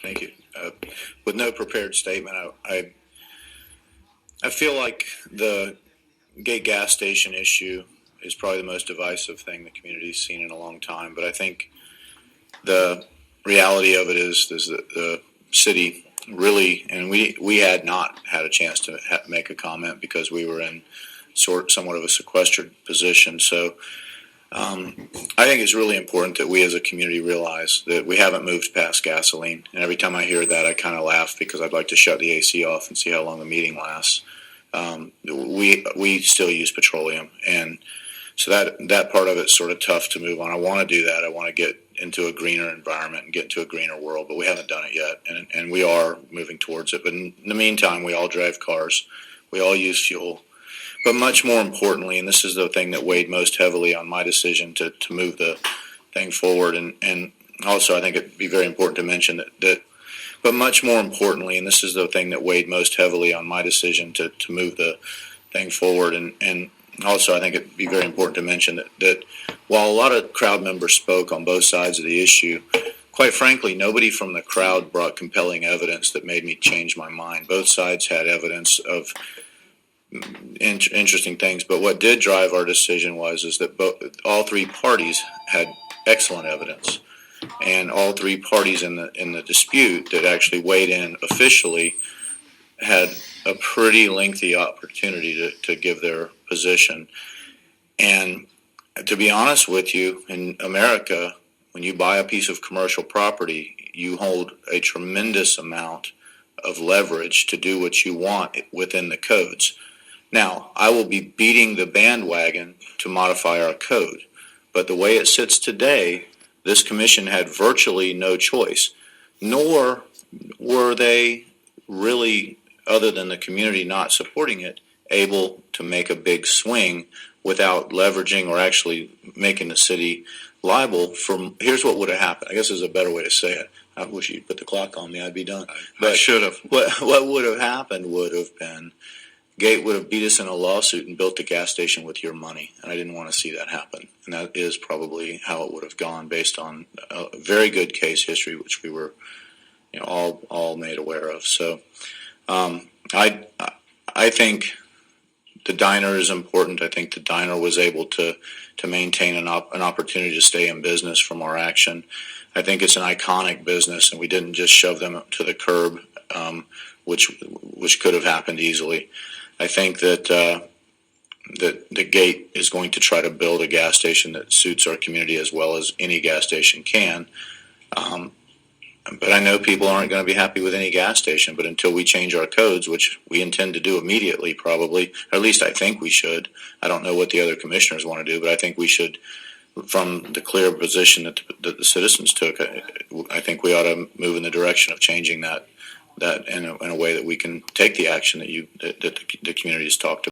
Thank you. With no prepared statement, I feel like the gate gas station issue is probably the most divisive thing the community's seen in a long time. But I think the reality of it is that the city really, and we had not had a chance to make a comment because we were in somewhat of a sequestered position. So I think it's really important that we as a community realize that we haven't moved past gasoline. And every time I hear that, I kind of laugh because I'd like to shut the AC off and see how long the meeting lasts. We still use petroleum, and so that part of it's sort of tough to move on. I want to do that. I want to get into a greener environment and get into a greener world, but we haven't done it yet, and we are moving towards it. But in the meantime, we all drive cars, we all use fuel. But much more importantly, and this is the thing that weighed most heavily on my decision to move the thing forward, and also I think it'd be very important to mention that but much more importantly, and this is the thing that weighed most heavily on my decision to move the thing forward, and also I think it'd be very important to mention that while a lot of crowd members spoke on both sides of the issue, quite frankly, nobody from the crowd brought compelling evidence that made me change my mind. Both sides had evidence of interesting things, but what did drive our decision is that all three parties had excellent evidence, and all three parties in the dispute that actually weighed in officially had a pretty lengthy opportunity to give their position. And to be honest with you, in America, when you buy a piece of commercial property, you hold a tremendous amount of leverage to do what you want within the codes. Now, I will be beating the bandwagon to modify our code, but the way it sits today, this commission had virtually no choice, nor were they really, other than the community not supporting it, able to make a big swing without leveraging or actually making the city liable for. Here's what would have happened. I guess there's a better way to say it. I wish you'd put the clock on me. I'd be done. I should have. What would have happened would have been Gate would have beat us in a lawsuit and built a gas station with your money, and I didn't want to see that happen. And that is probably how it would have gone, based on a very good case history, which we were, all made aware of. So, I think the diner is important. I think the diner was able to maintain an opportunity to stay in business from our action. I think it's an iconic business, and we didn't just shove them to the curb, which could have happened easily. I think that the Gate is going to try to build a gas station that suits our community as well as any gas station can. But I know people aren't going to be happy with any gas station. But until we change our codes, which we intend to do immediately, probably, or at least I think we should. I don't know what the other commissioners want to do, but I think we should, from the clear position that the citizens took, I think we ought to move in the direction of changing that in a way that we can take the action that the community has talked about.